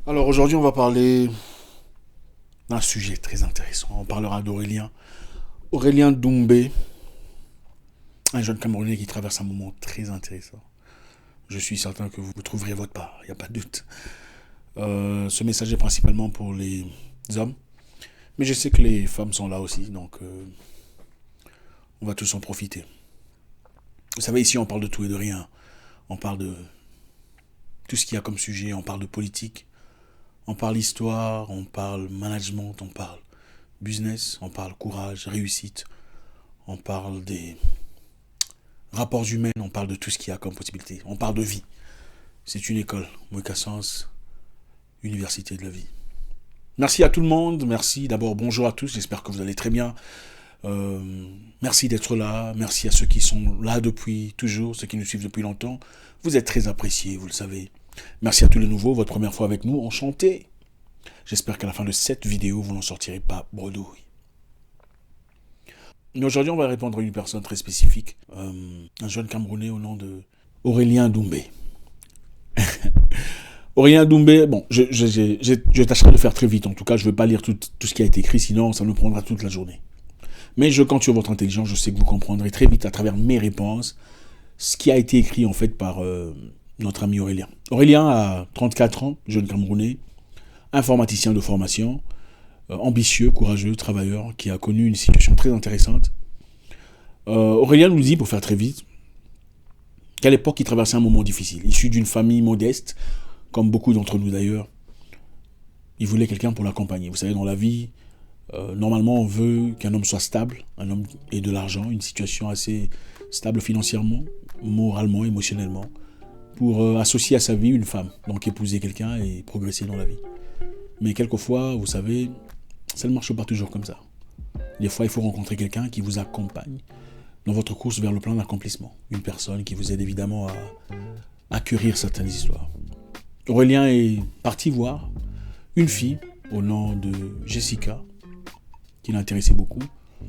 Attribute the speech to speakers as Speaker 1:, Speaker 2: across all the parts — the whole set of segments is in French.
Speaker 1: Alors aujourd'hui, on va parler d'un sujet très intéressant. On parlera d'Aurélien. Aurélien Doumbé, un jeune Camerounais qui traverse un moment très intéressant. Je suis certain que vous trouverez votre part, il n'y a pas de doute. Ce message est principalement pour les hommes, mais je sais que les femmes sont là aussi, donc on va tous en profiter. Vous savez, ici on parle de tout et de rien. On parle de tout ce qu'il y a comme sujet, on parle de politique, on parle histoire, on parle management, on parle business, on parle courage, réussite, on parle des rapports humains, on parle de tout ce qu'il y a comme possibilité. On parle de vie. C'est une école, Mokassens, Université de la vie. Merci à tout le monde, merci d'abord, bonjour à tous, j'espère que vous allez très bien. Merci d'être là, merci à ceux qui sont là depuis toujours, ceux qui nous suivent depuis longtemps. Vous êtes très appréciés, vous le savez. Merci à tous les nouveaux, votre première fois avec nous, enchanté. J'espère qu'à la fin de cette vidéo, vous n'en sortirez pas bredouille. Mais aujourd'hui, on va répondre à une personne très spécifique, un jeune Camerounais au nom de Aurélien Doumbé. Aurélien Doumbé, bon, je tâcherai de faire très vite. En tout cas, je ne vais pas lire tout ce qui a été écrit, sinon ça nous prendra toute la journée. Mais je compte sur votre intelligence, je sais que vous comprendrez très vite à travers mes réponses ce qui a été écrit en fait par notre ami Aurélien. Aurélien a 34 ans, jeune Camerounais, informaticien de formation, ambitieux, courageux, travailleur, qui a connu une situation très intéressante. Aurélien nous dit, pour faire très vite, qu'à l'époque, il traversait un moment difficile. Issu d'une famille modeste, comme beaucoup d'entre nous d'ailleurs, il voulait quelqu'un pour l'accompagner. Vous savez, dans la vie, normalement, on veut qu'un homme soit stable, un homme ait de l'argent, une situation assez stable financièrement, moralement, émotionnellement, pour associer à sa vie une femme, donc épouser quelqu'un et progresser dans la vie. Mais quelquefois, vous savez, ça ne marche pas toujours comme ça. Des fois, il faut rencontrer quelqu'un qui vous accompagne dans votre course vers le plan d'accomplissement. Une personne qui vous aide évidemment à acquérir certaines histoires. Aurélien est parti voir une fille au nom de Jessica, qui l'intéressait beaucoup.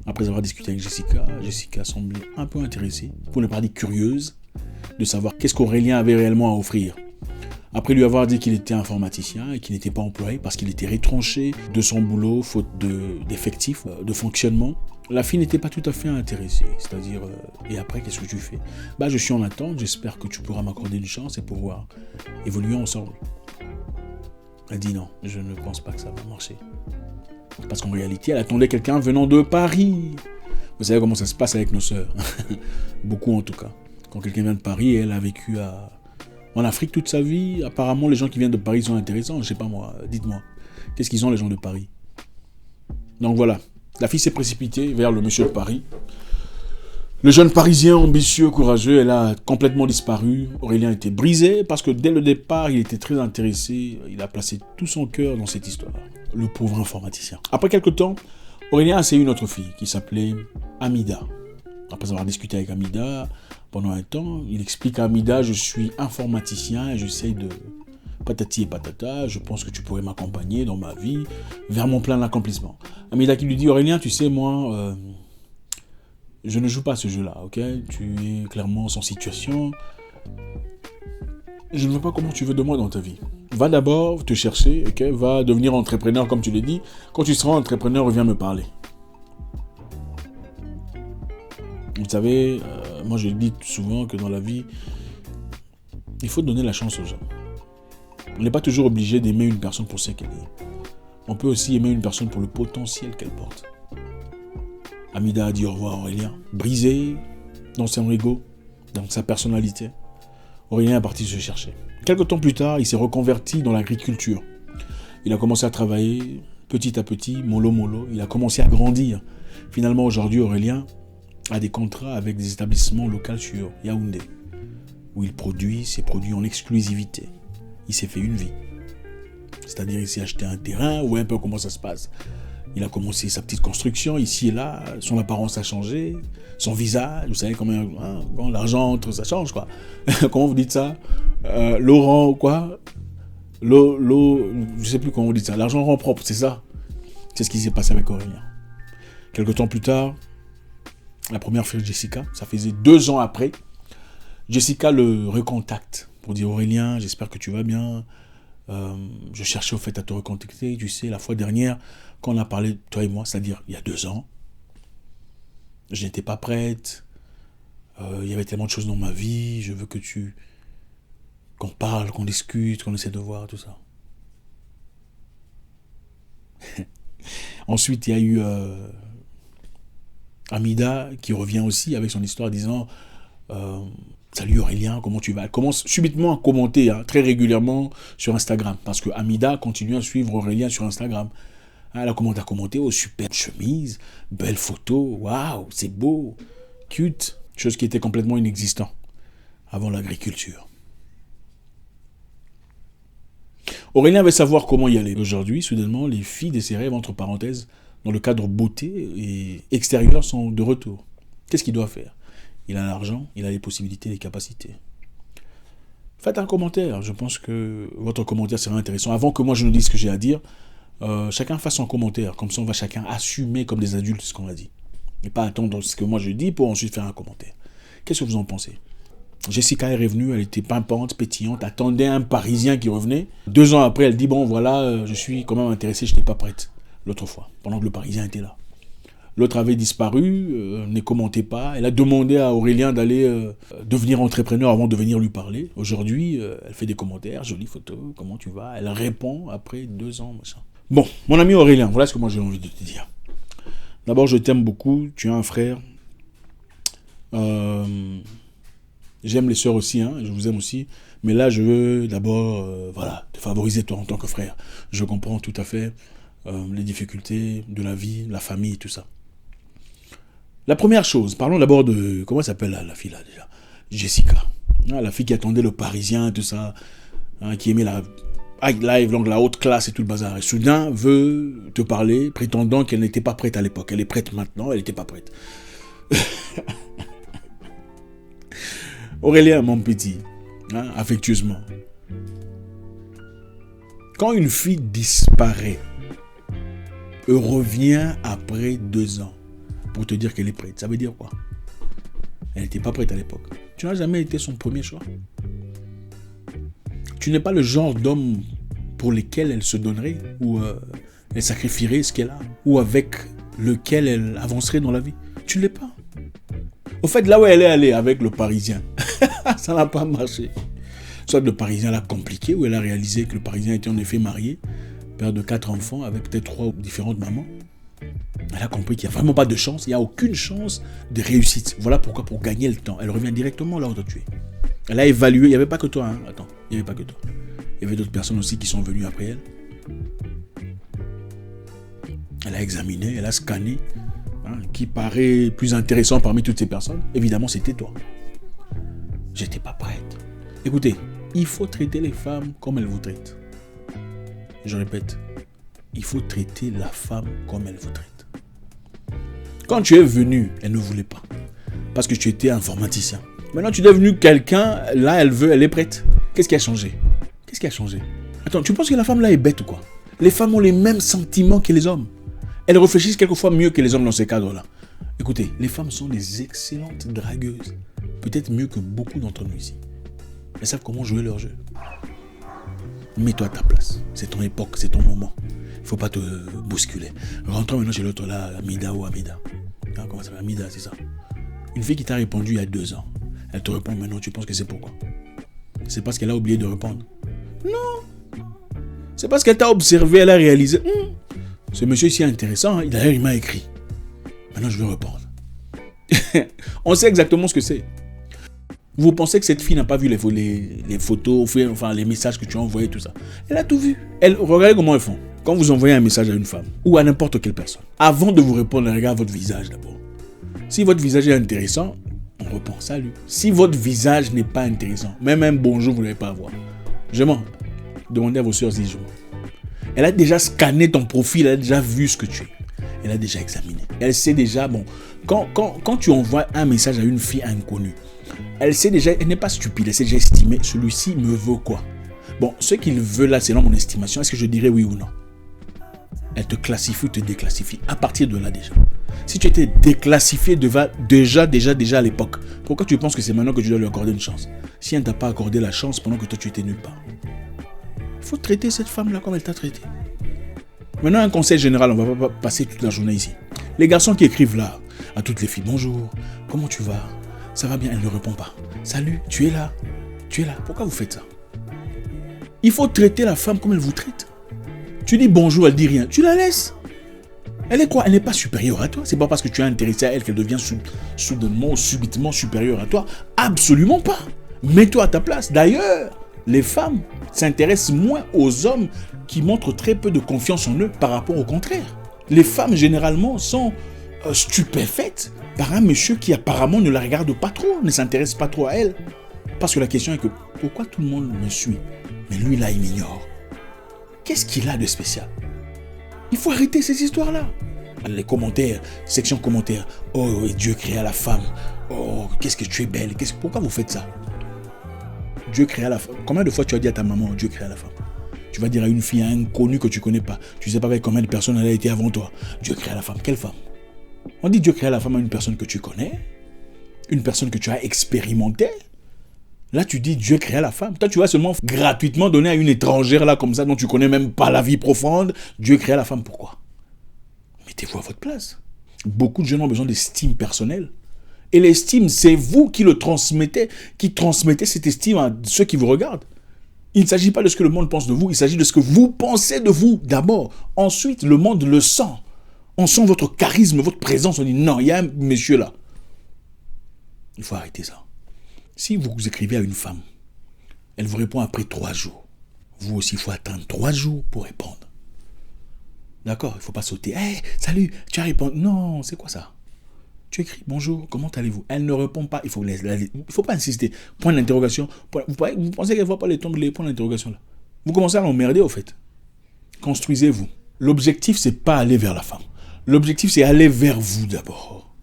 Speaker 1: Après avoir discuté avec Jessica, Jessica semblait un peu intéressée, pour ne pas dire curieuse, de savoir qu'est-ce qu'Aurélien avait réellement à offrir. Après lui avoir dit qu'il était informaticien et qu'il n'était pas employé parce qu'il était retranché de son boulot faute d'effectifs, de fonctionnement, la fille n'était pas tout à fait intéressée. C'est-à-dire, et après, qu'est-ce que tu fais? Je suis en attente, j'espère que tu pourras m'accorder une chance et pouvoir évoluer ensemble. Elle dit non, je ne pense pas que ça va marcher. Parce qu'en réalité, elle attendait quelqu'un venant de Paris. Vous savez comment ça se passe avec nos sœurs. Beaucoup en tout cas. Quand quelqu'un vient de Paris, elle a vécu en Afrique toute sa vie. Apparemment, les gens qui viennent de Paris sont intéressants. Je sais pas moi, dites-moi. Qu'est-ce qu'ils ont les gens de Paris? Donc voilà. La fille s'est précipitée vers le monsieur de Paris. Le jeune Parisien ambitieux, courageux, elle a complètement disparu. Aurélien était brisé parce que dès le départ, il était très intéressé. Il a placé tout son cœur dans cette histoire. Le pauvre informaticien. Après quelques temps, Aurélien a essayé une autre fille qui s'appelait Amida. Après avoir discuté avec Amida pendant un temps, il explique à Amida, je suis informaticien et j'essaye de patati et patata, je pense que tu pourrais m'accompagner dans ma vie vers mon plein d'accomplissement. Amida qui lui dit, Aurélien, tu sais, moi, je ne joue pas ce jeu-là, ok? Tu es clairement sans situation. Je ne veux pas comment tu veux de moi dans ta vie. Va d'abord te chercher, ok? Va devenir entrepreneur comme tu l'as dit. Quand tu seras entrepreneur, reviens me parler. Vous savez, moi je dis souvent que dans la vie, il faut donner la chance aux gens. On n'est pas toujours obligé d'aimer une personne pour ce qu'elle est. On peut aussi aimer une personne pour le potentiel qu'elle porte. Amida a dit au revoir à Aurélien, brisé dans son ego, dans sa personnalité. Aurélien est parti se chercher. Quelque temps plus tard, il s'est reconverti dans l'agriculture. Il a commencé à travailler petit à petit, mollo mollo. Il a commencé à grandir. Finalement, aujourd'hui, Aurélien a des contrats avec des établissements locaux sur Yaoundé, où il produit ses produits en exclusivité. Il s'est fait une vie. C'est-à-dire, il s'est acheté un terrain, ou un peu comment ça se passe. Il a commencé sa petite construction, ici et là, son apparence a changé, son visage, vous savez comment quand l'argent entre, ça change, quoi. Comment vous dites ça? Laurent, quoi? Je sais plus comment vous dites ça. L'argent rend propre, c'est ça. C'est ce qui s'est passé avec Aurélien. Quelque temps plus tard, la première fille Jessica, ça faisait 2 ans après, Jessica le recontacte pour dire Aurélien, j'espère que tu vas bien. Je cherchais au fait à te recontacter, tu sais, la fois dernière, quand on a parlé, toi et moi, c'est-à-dire il y a 2 ans, je n'étais pas prête, il y avait tellement de choses dans ma vie, je veux qu'on parle, qu'on discute, qu'on essaie de voir, tout ça. Ensuite, il y a eu Amida qui revient aussi avec son histoire disant salut Aurélien, comment tu vas? Elle commence subitement à commenter très régulièrement sur Instagram parce que Amida continue à suivre Aurélien sur Instagram. Elle a commencé à commenter, oh super chemise, belle photo, waouh, c'est beau, cute, chose qui était complètement inexistante avant l'agriculture. Aurélien veut savoir comment y aller. Aujourd'hui, soudainement, les filles de ses rêves, entre parenthèses, dans le cadre beauté et extérieur, sont de retour. Qu'est-ce qu'il doit faire? Il a l'argent, il a les possibilités, les capacités. Faites un commentaire. Je pense que votre commentaire sera intéressant. Avant que moi je ne dise ce que j'ai à dire, chacun fasse son commentaire. Comme ça, on va chacun assumer comme des adultes ce qu'on a dit. Et pas attendre ce que moi je dis pour ensuite faire un commentaire. Qu'est-ce que vous en pensez? Jessica est revenue, elle était pimpante, pétillante, attendait un Parisien qui revenait. 2 ans après, elle dit, bon voilà, je suis quand même intéressée, je n'étais pas prête l'autre fois, pendant que le Parisien était là. L'autre avait disparu, ne commentait pas. Elle a demandé à Aurélien d'aller devenir entrepreneur avant de venir lui parler. Aujourd'hui, elle fait des commentaires, jolie photo, comment tu vas? Elle répond après 2 ans, machin. Bon, mon ami Aurélien, voilà ce que moi j'ai envie de te dire. D'abord, je t'aime beaucoup, tu es un frère. J'aime les sœurs aussi, je vous aime aussi. Mais là, je veux d'abord te favoriser toi en tant que frère. Je comprends tout à fait les difficultés de la vie, la famille, tout ça. La première chose, parlons d'abord de... Comment s'appelle la fille là déjà? Jessica. La fille qui attendait le Parisien, tout ça. Qui aimait la high life, donc la haute classe et tout le bazar. Et soudain veut te parler, prétendant qu'elle n'était pas prête à l'époque. Elle est prête maintenant, elle n'était pas prête. Aurélien, mon petit, affectueusement. Quand une fille disparaît, revient après 2 ans pour te dire qu'elle est prête, ça veut dire quoi? Elle n'était pas prête à l'époque. Tu n'as jamais été son premier choix. Tu n'es pas le genre d'homme pour lequel elle se donnerait, ou elle sacrifierait ce qu'elle a, ou avec lequel elle avancerait dans la vie. Tu ne l'es pas. Au fait, là où elle est allée avec le Parisien, ça n'a pas marché. Soit le Parisien l'a compliqué, ou elle a réalisé que le Parisien était en effet marié, père de 4 enfants, avec peut-être 3 différentes mamans. Elle a compris qu'il n'y a vraiment pas de chance, il n'y a aucune chance de réussite. Voilà pourquoi, pour gagner le temps, elle revient directement là où tu es. Elle a évalué, il n'y avait pas que toi, attends, il n'y avait pas que toi. Il y avait d'autres personnes aussi qui sont venues après elle. Elle a examiné, elle a scanné, qui paraît plus intéressant parmi toutes ces personnes. Évidemment, c'était toi. J'étais pas prête. Écoutez, il faut traiter les femmes comme elles vous traitent. Je répète, il faut traiter la femme comme elle vous traite. Quand tu es venu, elle ne voulait pas. Parce que tu étais informaticien. Maintenant, tu es devenu quelqu'un, là, elle est prête. Qu'est-ce qui a changé? Qu'est-ce qui a changé? Attends, tu penses que la femme là est bête ou quoi? Les femmes ont les mêmes sentiments que les hommes. Elles réfléchissent quelquefois mieux que les hommes dans ces cadres-là. Écoutez, les femmes sont des excellentes dragueuses. Peut-être mieux que beaucoup d'entre nous ici. Elles savent comment jouer leur jeu. Mets-toi à ta place. C'est ton époque, c'est ton moment. Il ne faut pas te bousculer. Rentrons maintenant chez l'autre là, Amida ou Amida. Comment ça s'appelle? Amida, c'est ça. Une fille qui t'a répondu il y a 2 ans. Elle te répond maintenant, tu penses que c'est pourquoi? C'est parce qu'elle a oublié de répondre. Non. C'est parce qu'elle t'a observé, elle a réalisé. Ce monsieur ici est intéressant, d'ailleurs il m'a écrit. Maintenant je vais répondre. On sait exactement ce que c'est. Vous pensez que cette fille n'a pas vu les photos, enfin les messages que tu as envoyés, tout ça. Elle a tout vu. Regardez comment elles font. Quand vous envoyez un message à une femme, ou à n'importe quelle personne, avant de vous répondre, elle regarde votre visage d'abord. Si votre visage est intéressant, on répond salut. Si votre visage n'est pas intéressant, même un bonjour, vous ne l'allez pas avoir. Je mens. Demandez à vos soeurs si je mens. Elle a déjà scanné ton profil, elle a déjà vu ce que tu es. Elle a déjà examiné. Elle sait déjà, bon, quand tu envoies un message à une fille inconnue, elle sait déjà, elle n'est pas stupide, elle sait déjà estimer, celui-ci me veut quoi. Bon, ce qu'il veut là, c'est dans mon estimation, est-ce que je dirais oui ou non? Elle te classifie ou te déclassifie, à partir de là déjà. Si tu étais déclassifié déjà à l'époque, pourquoi tu penses que c'est maintenant que tu dois lui accorder une chance? Si elle ne t'a pas accordé la chance pendant que toi tu étais nulle part. Il faut traiter cette femme-là comme elle t'a traité. Maintenant, un conseil général, on ne va pas passer toute la journée ici. Les garçons qui écrivent là, à toutes les filles, bonjour, comment tu vas? Ça va bien, elle ne répond pas. Salut, tu es là? Tu es là? Pourquoi vous faites ça? Il faut traiter la femme comme elle vous traite. Tu dis bonjour, elle dit rien. Tu la laisses. Elle est quoi? Elle n'est pas supérieure à toi. C'est pas parce que tu es intéressé à elle qu'elle devient soudainement, subitement supérieure à toi. Absolument pas. Mets-toi à ta place. D'ailleurs, les femmes s'intéressent moins aux hommes qui montrent très peu de confiance en eux par rapport au contraire. Les femmes, généralement, sont stupéfaites par un monsieur qui apparemment ne la regarde pas trop, ne s'intéresse pas trop à elle. Parce que la question est que, pourquoi tout le monde me suit? Mais lui, là, il m'ignore. Qu'est-ce qu'il a de spécial? Il faut arrêter ces histoires-là. Les commentaires, section commentaires. Oh, Dieu créa la femme. Oh, qu'est-ce que tu es belle. Pourquoi vous faites ça? Dieu créa la femme. Combien de fois tu as dit à ta maman, Dieu créa la femme? Tu vas dire à une fille inconnue que tu ne connais pas. Tu ne sais pas avec combien de personnes elle a été avant toi. Dieu créa la femme. Quelle femme? On dit Dieu créa la femme à une personne que tu connais. Une personne que tu as expérimentée. Là, tu dis Dieu créa la femme. Toi, tu vas seulement gratuitement donner à une étrangère là comme ça dont tu connais même pas la vie profonde. Dieu créa la femme. Pourquoi? Mettez-vous à votre place. Beaucoup de jeunes ont besoin d'estime personnelle. Et l'estime, c'est vous qui le transmettez, qui transmettez cette estime à ceux qui vous regardent. Il ne s'agit pas de ce que le monde pense de vous, il s'agit de ce que vous pensez de vous d'abord. Ensuite, le monde le sent. On sent votre charisme, votre présence. On dit non, il y a un monsieur là. Il faut arrêter ça. Si vous écrivez à une femme, elle vous répond après 3 jours. Vous aussi, il faut attendre 3 jours pour répondre. D'accord? Il ne faut pas sauter. Hey, salut, tu as répondu. Non, c'est quoi ça? Tu écris bonjour, comment allez-vous? Elle ne répond pas. Il ne faut pas insister. Point d'interrogation. Vous pensez qu'elle ne voit pas les tombes, les points d'interrogation là? Vous commencez à l'emmerder au fait. Construisez-vous. L'objectif, c'est pas aller vers la femme. L'objectif, c'est aller vers vous d'abord.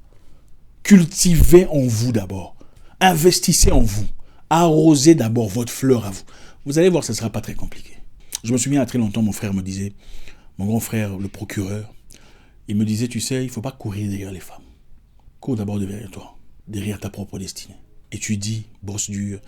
Speaker 1: Cultivez en vous d'abord. Investissez en vous. Arrosez d'abord votre fleur à vous. Vous allez voir, ça ne sera pas très compliqué. Je me souviens, il y a très longtemps, mon frère me disait, mon grand frère, le procureur, il me disait, tu sais, il ne faut pas courir derrière les femmes. Cours d'abord derrière toi, derrière ta propre destinée. Étudie, bosse dur,